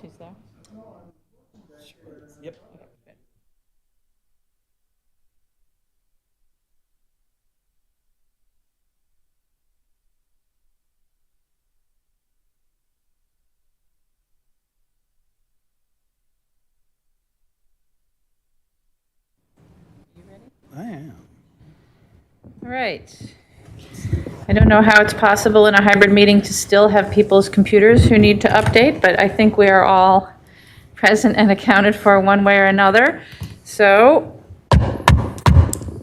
She's there? Yep. Okay, good. You ready? I am. All right. I don't know how it's possible in a hybrid meeting to still have people's computers who need to update, but I think we are all present and accounted for one way or another. So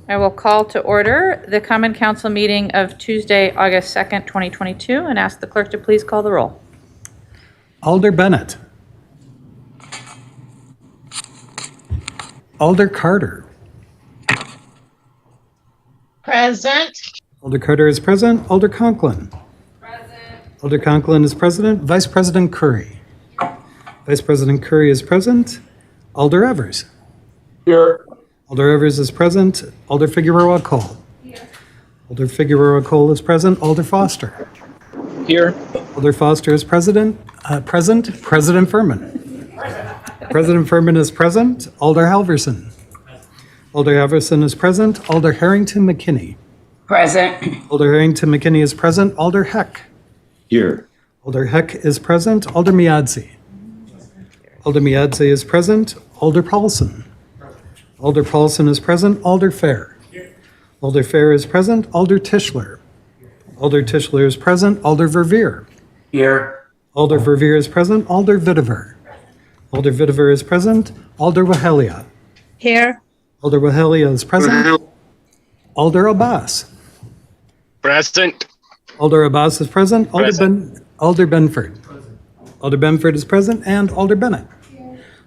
I will call to order the Common Council meeting of Tuesday, August 2nd, 2022, and ask the clerk to please call the roll. Alder Bennett. Alder Carter. Present. Alder Carter is present. Alder Conklin. Present. Alder Conklin is present. Vice President Curry. Vice President Curry is present. Alder Evers. Here. Alder Evers is present. Alder Figueroa Cole. Here. Alder Figueroa Cole is present. Alder Foster. Here. Alder Foster is present. President Furman. President Furman is present. Alder Halverson. Alder Halverson is present. Alder Harrington McKinney. Present. Alder Harrington McKinney is present. Alder Heck. Here. Alder Heck is present. Alder Miadze. Alder Miadze is present. Alder Paulson. Alder Paulson is present. Alder Fair. Alder Fair is present. Alder Tischler. Alder Tischler is present. Alder Verveer. Here. Alder Verveer is present. Alder Vitiver. Alder Vitiver is present. Alder Wahelia. Here. Alder Wahelia is present. Alder Abbas. Present. Alder Abbas is present. Alder Benford. Alder Benford is present. And Alder Bennett.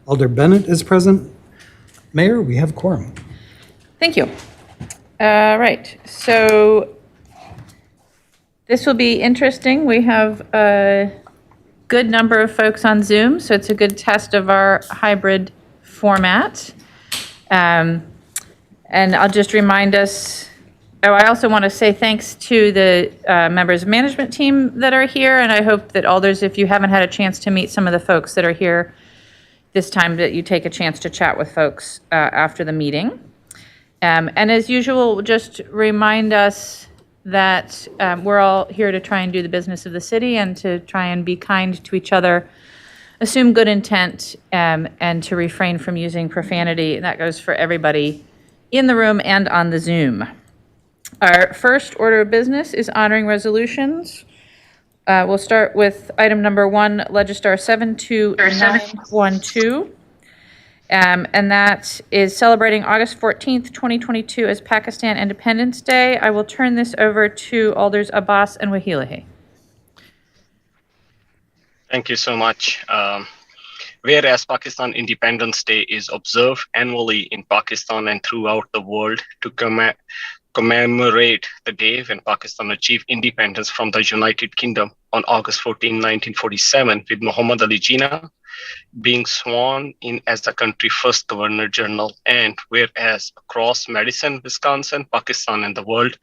Alder Bennett is present. Mayor, we have quorum. Thank you. Right, so this will be interesting. We have a good number of folks on Zoom, so it's a good test of our hybrid format. And I'll just remind us, I also want to say thanks to the members of management team that are here, and I hope that Alders, if you haven't had a chance to meet some of the folks that are here this time, that you take a chance to chat with folks after the meeting. And as usual, just remind us that we're all here to try and do the business of the city and to try and be kind to each other, assume good intent, and to refrain from using profanity. And that goes for everybody in the room and on the Zoom. Our first order of business is honoring resolutions. We'll start with item number 1, Legistar 72912. And that is celebrating August 14th, 2022 as Pakistan Independence Day. I will turn this over to Alders Abbas and Wahilahi. Thank you so much. Whereas Pakistan Independence Day is observed annually in Pakistan and throughout the world to commemorate the day when Pakistan achieved independence from the United Kingdom on August 14, 1947, with Muhammad Ali Jinnah being sworn in as the country's first Governor General. And whereas across Madison, Wisconsin, Pakistan, and the world,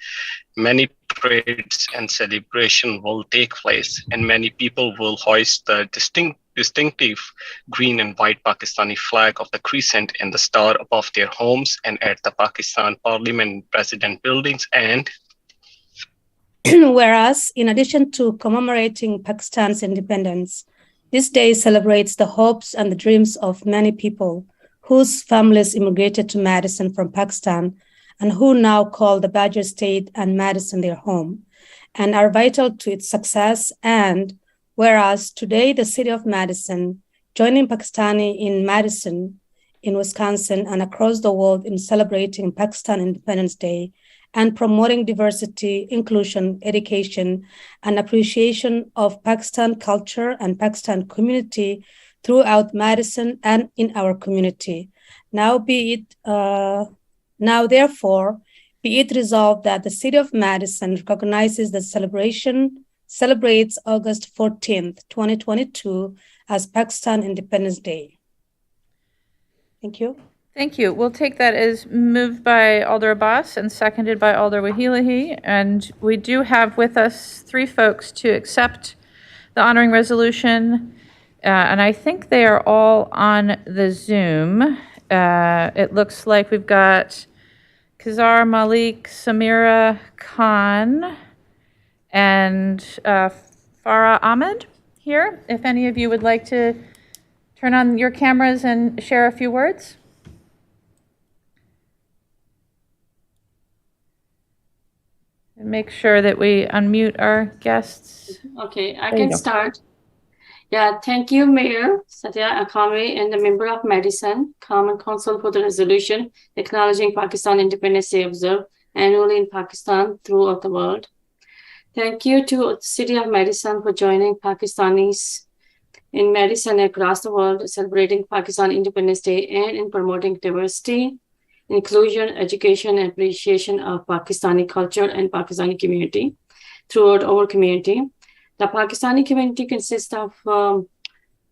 many parades and celebration will take place, and many people will hoist the distinctive green and white Pakistani flag of the crescent and the star above their homes and at the Pakistan Parliament and President buildings. And whereas, in addition to commemorating Pakistan's independence, this day celebrates the hopes and the dreams of many people whose families immigrated to Madison from Pakistan and who now call the Badger State and Madison their home and are vital to its success. And whereas today the city of Madison, joining Pakistani in Madison, in Wisconsin, and across the world in celebrating Pakistan Independence Day and promoting diversity, inclusion, education, and appreciation of Pakistan culture and Pakistan community throughout Madison and in our community. Now therefore, be it resolved that the city of Madison recognizes the celebrates August 14th, 2022 as Pakistan Independence Day. Thank you. Thank you. We'll take that as moved by Alder Abbas and seconded by Alder Wahilahi. And we do have with us 3 folks to accept the honoring resolution. And I think they are all on the Zoom. It looks like we've got Kazar Malik, Samira Khan, and Farah Ahmed here. If any of you would like to turn on your cameras and share a few words. And make sure that we unmute our guests. Okay, I There you can go. start. Yeah, thank you, Mayor Satya Akame and the member of Madison Common Council for the resolution acknowledging Pakistan Independence Day observed annually in Pakistan throughout the world. Thank you to the City of Madison for joining Pakistanis in Madison and across the world celebrating Pakistan Independence Day and in promoting diversity, inclusion, education, and appreciation of Pakistani culture and Pakistani community throughout our community. The Pakistani community consists of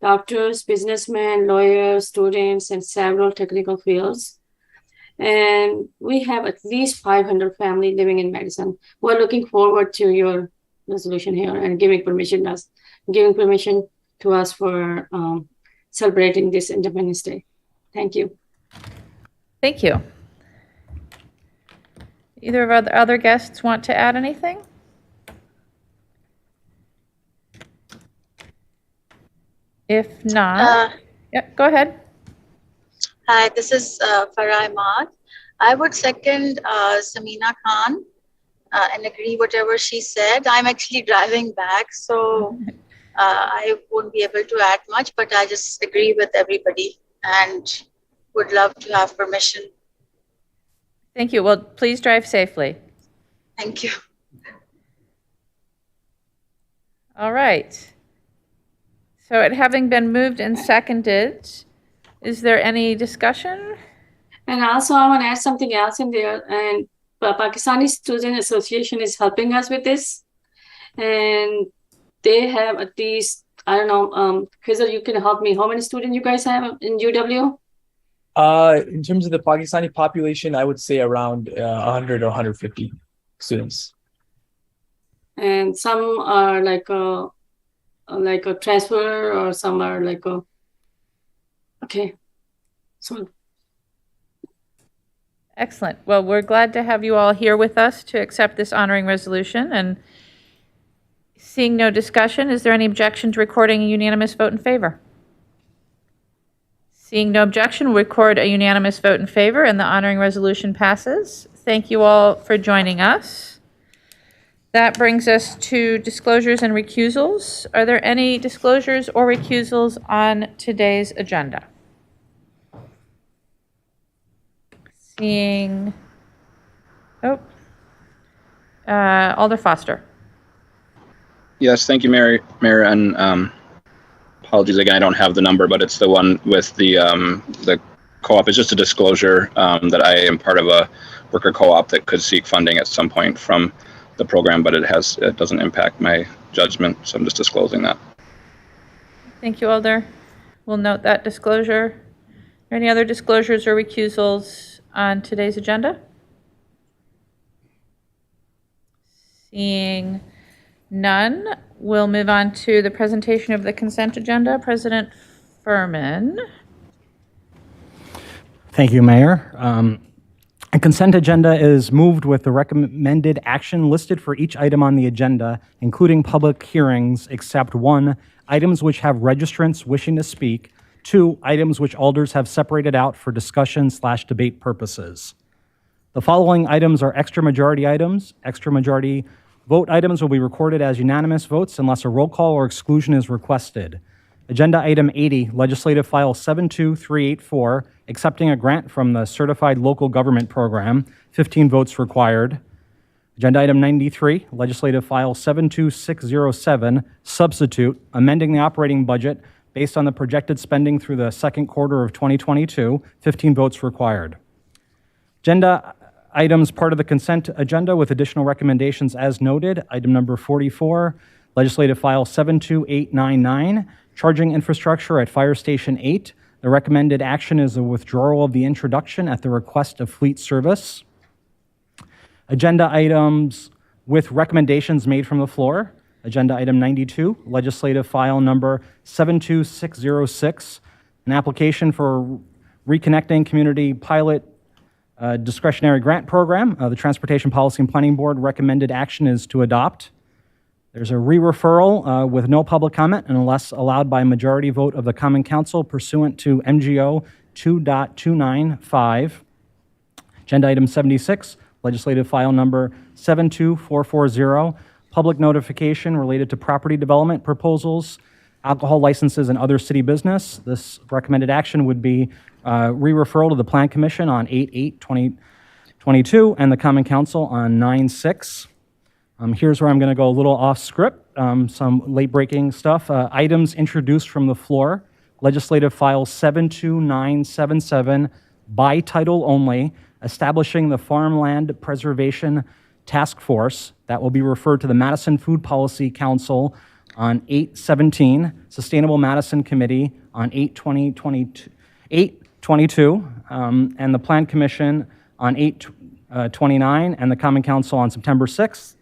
doctors, businessmen, lawyers, students, and several technical fields. And we have at least 500 families living in Madison. We're looking forward to your resolution here and giving permission to us for celebrating this Independence Day. Thank you. Thank you. Either of our other guests want to add anything? If not, yep, go ahead. Hi, this is Farah Ahmad. I would second Samina Khan and agree whatever she said. I'm actually driving back, so I won't be able to add much, but I just agree with everybody and would love to have permission. Thank you. Well, please drive safely. Thank you. All right. So it having been moved and seconded, is there any discussion? And also, I want to add something else in there. And Pakistani Student Association is helping us with this. And they have at least, I don't know, Khizr, you can help me. How many students you guys have in UW? In terms of the Pakistani population, I would say around 100 or 150 students. And some are like a transfer, or some are like a, okay. So Excellent. Well, we're glad to have you all here with us to accept this honoring resolution. And seeing no discussion, is there any objection to recording a unanimous vote in favor? Seeing no objection, we'll record a unanimous vote in favor, and the honoring resolution passes. Thank you all for joining us. That brings us to disclosures and recusals. Are there any disclosures or recusals on today's agenda? Seeing, Alder Foster. Yes, thank you, Mayor, and apologies again, I don't have the number, but it's the one with the co-op. It's just a disclosure that I am part of a worker co-op that could seek funding at some point from the program, but it doesn't impact my judgment, so I'm just disclosing that. Thank you, Alder. We'll note that disclosure. Are any other disclosures or recusals on today's agenda? Seeing none, we'll move on to the presentation of the consent agenda. President Furman. Thank you, Mayor. A consent agenda is moved with the recommended action listed for each item on the agenda, including public hearings, except 1, items which have registrants wishing to speak, 2, items which alders have separated out for discussion/debate purposes. The following items are extra majority items. Extra majority vote items will be recorded as unanimous votes unless a roll call or exclusion is requested. Agenda item 80, legislative file 72384, accepting a grant from the Certified Local Government Program, 15 votes required. Agenda item 93, legislative file 72607, substitute, amending the operating budget based on the projected spending through the second quarter of 2022, 15 votes required. Agenda items part of the consent agenda with additional recommendations as noted. Item number 44, legislative file 72899, charging infrastructure at Fire Station 8. The recommended action is a withdrawal of the introduction at the request of Fleet Service. Agenda items with recommendations made from the floor. Agenda item 92, legislative file number 72606, an application for reconnecting community pilot discretionary grant program. The Transportation Policy and Planning Board recommended action is to adopt. There's a re-referral with no public comment unless allowed by majority vote of the Common Council pursuant to MGO 2.295. Agenda item 76, legislative file number 72440, public notification related to property development proposals, alcohol licenses, and other city business. This recommended action would be re-referral to the Plan Commission on 8/8/2022 and the Common Council on 9/6. Here's where I'm going to go a little off script, some late-breaking stuff. Items introduced from the floor, legislative file 72977, by title only, establishing the Farmland Preservation Task Force that will be referred to the Madison Food Policy Council on 8/17, Sustainable Madison Committee on 8/22, and the Plan Commission on 8/29, and the Common Council on September 6th.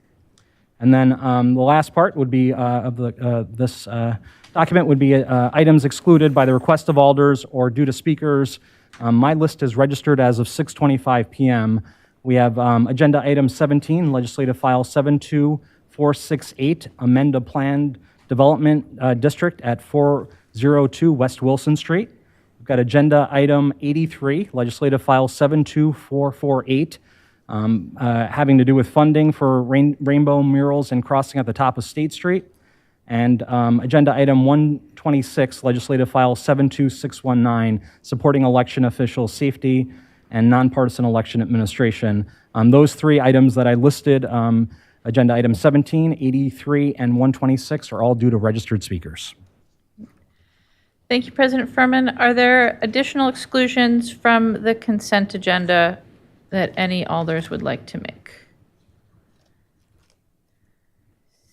And then the last part would be this document would be items excluded by the request of alders or due to speakers. My list is registered as of 6:25 p.m. We have agenda item 17, legislative file 72468, amend a planned development district at 402 West Wilson Street. We've got agenda item 83, legislative file 72448, having to do with funding for rainbow murals and crossing at the top of State Street. And agenda item 126, legislative file 72619, supporting election official safety and nonpartisan election administration. Those three items that I listed, agenda item 17, 83, and 126 are all due to registered speakers. Thank you, President Furman. Are there additional exclusions from the consent agenda that any alders would like to make?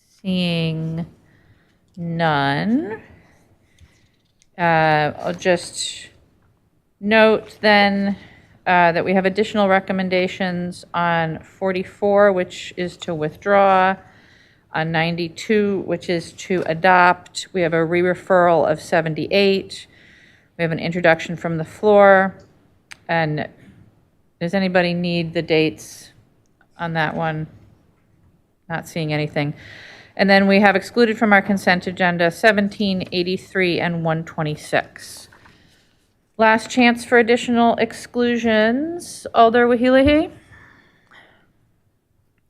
Seeing none. I'll just note then that we have additional recommendations on 44, which is to withdraw, on 92, which is to adopt. We have a re-referral of 78. We have an introduction from the floor. And does anybody need the dates on that one? Not seeing anything. And then we have excluded from our consent agenda 17, 83, and 126. Last chance for additional exclusions. Alder Wahilahi?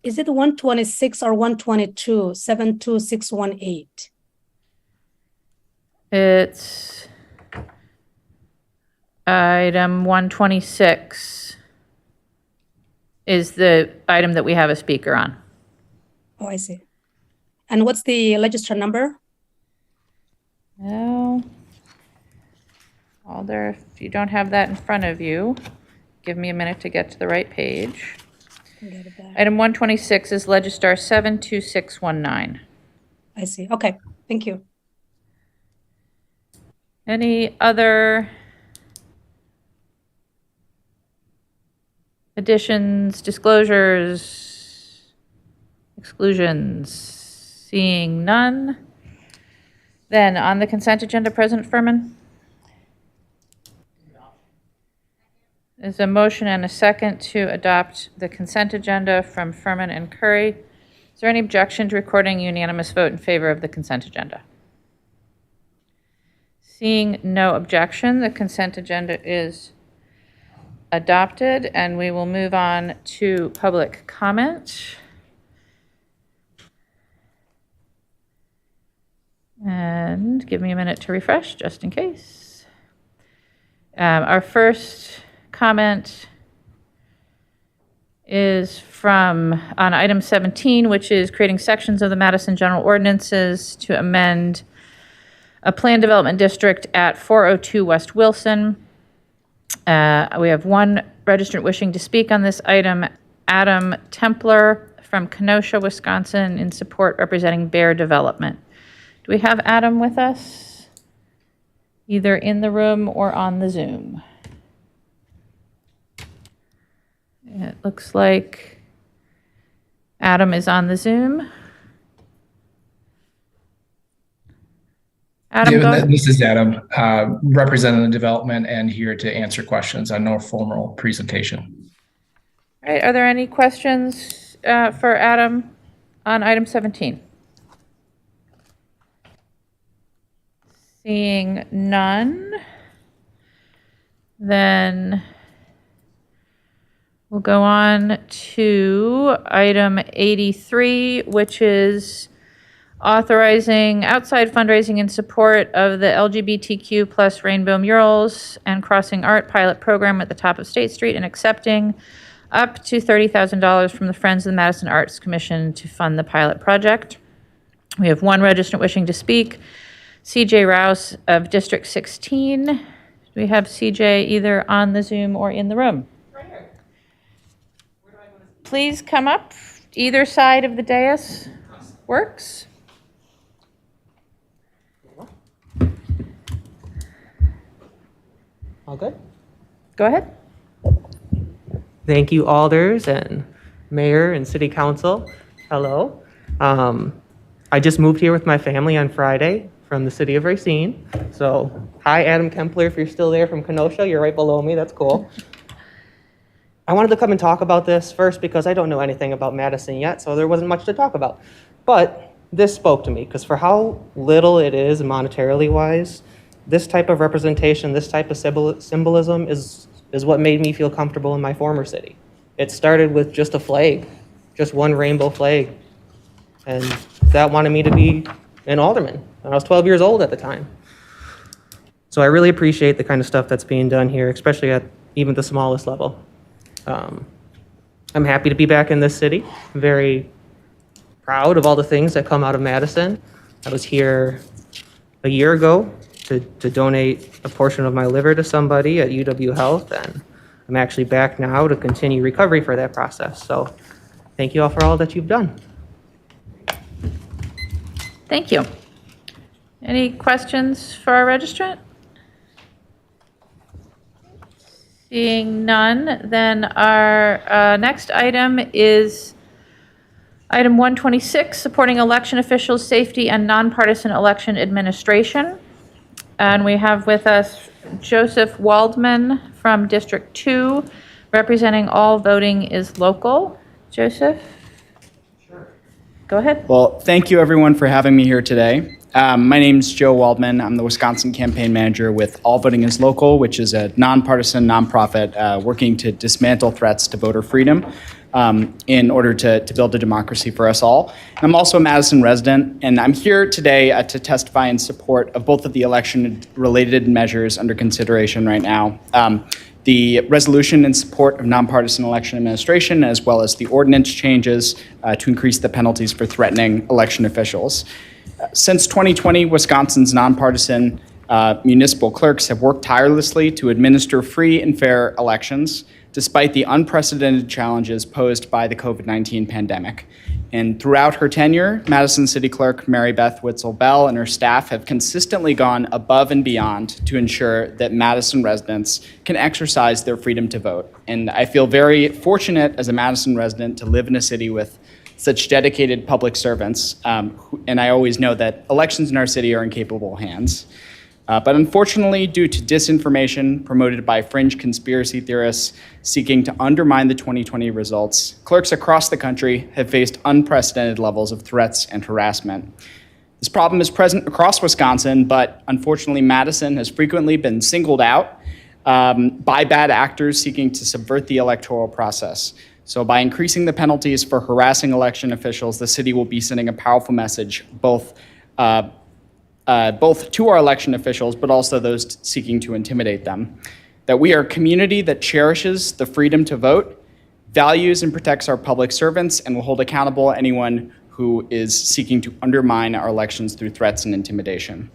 Is it 126 or 122, 72618? It's item 126 is the item that we have a speaker on. Oh, I see. And what's the register number? Well, Alder, if you don't have that in front of you, give me a minute to get to the right page. Item 126 is Legistar 72619. I see. Okay, thank you. Any other additions, disclosures, exclusions? Seeing none. Then on the consent agenda, President Furman? There's a motion and a second to adopt the consent agenda from Furman and Curry. Is there any objection to recording a unanimous vote in favor of the consent agenda? Seeing no objection, the consent agenda is adopted, and we will move on to public comment. And give me a minute to refresh, just in case. Our first comment is on item 17, which is creating sections of the Madison General Ordinances to amend a planned development district at 402 West Wilson. We have one registrant wishing to speak on this item, Adam Templer from Kenosha, Wisconsin, in support representing Bear Development. Do we have Adam with us, either in the room or on the Zoom? It looks like Adam is on the Zoom. Adam, go ahead. This is Adam, representing the development and here to answer questions on no formal presentation. All right, are there any questions for Adam on item 17? Seeing none, then we'll go on to item 83, which is authorizing outside fundraising in support of the LGBTQ plus rainbow murals and crossing art pilot program at the top of State Street and accepting up to $30,000 from the Friends of the Madison Arts Commission to fund the pilot project. We have one registrant wishing to speak, CJ Rouse of District 16. Do we have CJ either on the Zoom or in the room? Right here. Please come up. Either side of the dais works. All good? Go ahead. Thank you, alders and mayor and city council. Hello. I just moved here with my family on Friday from the city of Racine. So, hi, Adam Kempler, if you're still there from Kenosha. You're right below me. That's cool. I wanted to come and talk about this first because I don't know anything about Madison yet, so there wasn't much to talk about. But this spoke to me because for how little it is monetarily wise, this type of representation, this type of symbolism is what made me feel comfortable in my former city. It started with just a flag, just one rainbow flag. And that wanted me to be an alderman. And I was 12 years old at the time. So I really appreciate the kind of stuff that's being done here, especially at even the smallest level. I'm happy to be back in this city. I'm very proud of all the things that come out of Madison. I was here a year ago to donate a portion of my liver to somebody at UW Health, and I'm actually back now to continue recovery for that process. So thank you all for all that you've done. Thank you. Any questions for our registrant? Seeing none, then our next item is item 126, supporting election officials' safety and nonpartisan election administration. And we have with us Joseph Waldman from District 2, representing All Voting is Local. Joseph? Sure. Go ahead. Well, thank you everyone for having me here today. My name's Joe Waldman. I'm the Wisconsin campaign manager with All Voting is Local, which is a nonpartisan nonprofit working to dismantle threats to voter freedom in order to build a democracy for us all. And I'm also a Madison resident, and I'm here today to testify in support of both of the election-related measures under consideration right now. The resolution in support of nonpartisan election administration, as well as the ordinance changes to increase the penalties for threatening election officials. Since 2020, Wisconsin's nonpartisan municipal clerks have worked tirelessly to administer free and fair elections, despite the unprecedented challenges posed by the COVID-19 pandemic. And throughout her tenure, Madison City Clerk Mary Beth Witzel Bell and her staff have consistently gone above and beyond to ensure that Madison residents can exercise their freedom to vote. And I feel very fortunate as a Madison resident to live in a city with such dedicated public servants, and I always know that elections in our city are in capable hands. But unfortunately, due to disinformation promoted by fringe conspiracy theorists seeking to undermine the 2020 results, clerks across the country have faced unprecedented levels of threats and harassment. This problem is present across Wisconsin, but unfortunately, Madison has frequently been singled out by bad actors seeking to subvert the electoral process. So by increasing the penalties for harassing election officials, the city will be sending a powerful message both to our election officials, but also those seeking to intimidate them, that we are a community that cherishes the freedom to vote, values and protects our public servants, and will hold accountable anyone who is seeking to undermine our elections through threats and intimidation.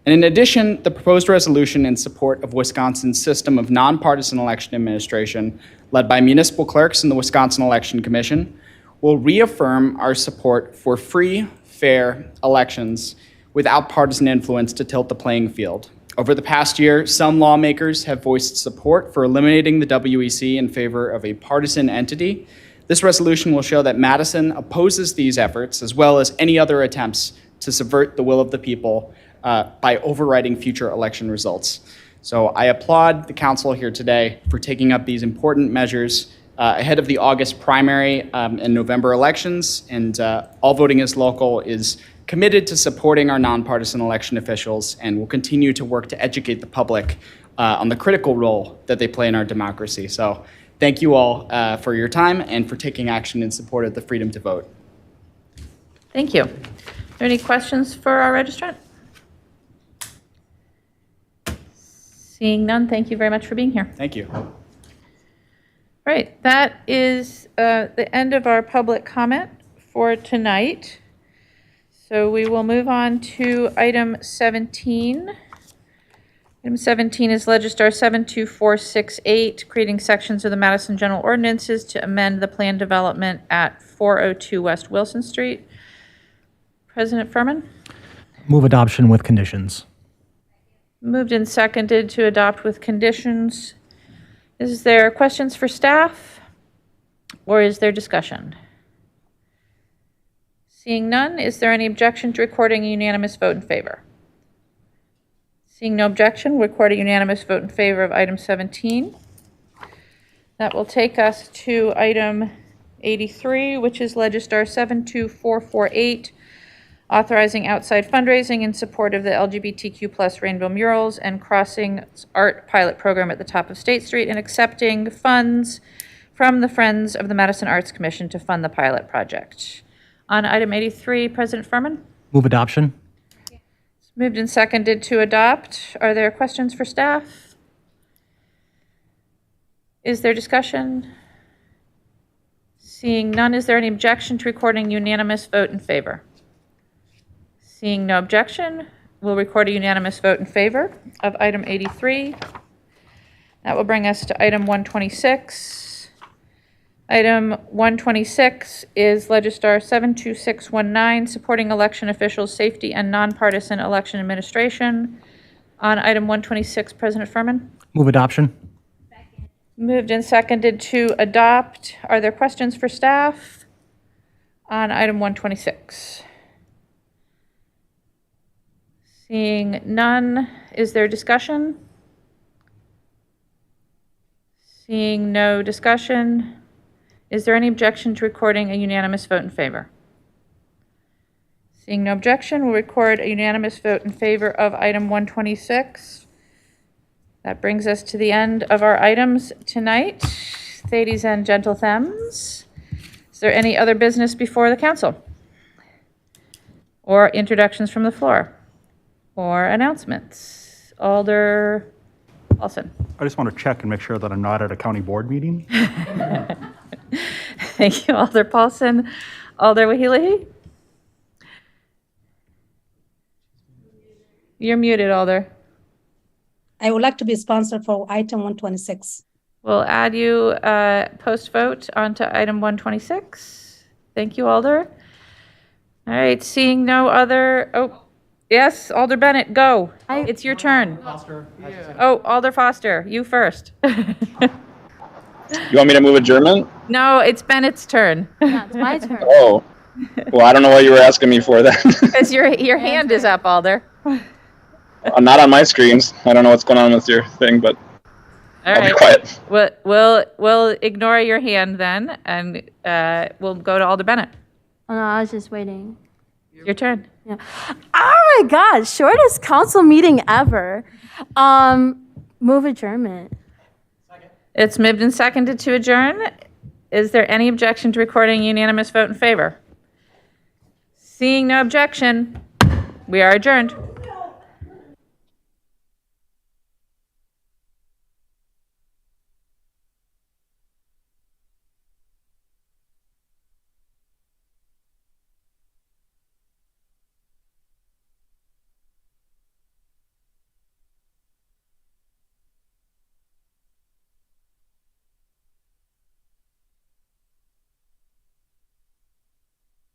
And in addition, the proposed resolution in support of Wisconsin's system of nonpartisan election administration, led by municipal clerks and the Wisconsin Election Commission, will reaffirm our support for free, fair elections without partisan influence to tilt the playing field. Over the past year, some lawmakers have voiced support for eliminating the WEC in favor of a partisan entity. This resolution will show that Madison opposes these efforts, as well as any other attempts to subvert the will of the people by overriding future election results. So I applaud the council here today for taking up these important measures ahead of the August primary and November elections. And All Voting is Local is committed to supporting our nonpartisan election officials and will continue to work to educate the public on the critical role that they play in our democracy. So thank you all for your time and for taking action in support of the freedom to vote. Thank you. Are there any questions for our registrant? Seeing none, thank you very much for being here. Thank you. Right, that is the end of our public comment for tonight. So we will move on to item 17. Item 17 is Legistar 72468, creating sections of the Madison General Ordinances to amend the plan development at 402 West Wilson Street. President Furman? Move adoption with conditions. Moved and seconded to adopt with conditions. Is there questions for staff, or is there discussion? Seeing none, is there any objection to recording a unanimous vote in favor? Seeing no objection, we'll record a unanimous vote in favor of item 17. That will take us to item 83, which is Legistar 72448, authorizing outside fundraising in support of the LGBTQ+ rainbow murals and crossing art pilot program at the top of State Street and accepting funds from the Friends of the Madison Arts Commission to fund the pilot project. On item 83, President Furman? Move adoption. It's moved and seconded to adopt. Are there questions for staff? Is there discussion? Seeing none, is there any objection to recording unanimous vote in favor? Seeing no objection, we'll record a unanimous vote in favor of item 83. That will bring us to item 126. Item 126 is Legistar 72619, supporting election officials' safety and nonpartisan election administration. On item 126, President Furman? Move adoption. Moved and seconded to adopt. Are there questions for staff on item 126? Seeing none, is there discussion? Seeing no discussion, is there any objection to recording a unanimous vote in favor? Seeing no objection, we'll record a unanimous vote in favor of item 126. That brings us to the end of our items tonight. Ladies and gentlethems, is there any other business before the council? Or introductions from the floor? Or announcements? Alder Paulson. I just want to check and make sure that I'm not at a county board meeting. Thank you, Alder Paulson. Alder Wahilahi? You're muted, Alder. I would like to be sponsored for item 126. We'll add you post-vote onto item 126. Thank you, Alder. All right, seeing no other, yes, Alder Bennett, go. It's your turn. Oh, Alder Foster, you first. You want me to move adjournment? No, it's Bennett's turn. Yeah, it's my turn. Oh, well, I don't know what you were asking me for then. Because your hand is up, Alder. I'm not on my screens. I don't know what's going on with your thing, but All I'll right. be quiet. We'll ignore your hand then, and we'll go to Alder Bennett. Oh no, I was just waiting. Your turn. Yeah. Oh my God, shortest council meeting ever. Move adjournment. It's moved and seconded to adjourn. Is there any objection to recording a unanimous vote in favor? Seeing no objection, we are adjourned.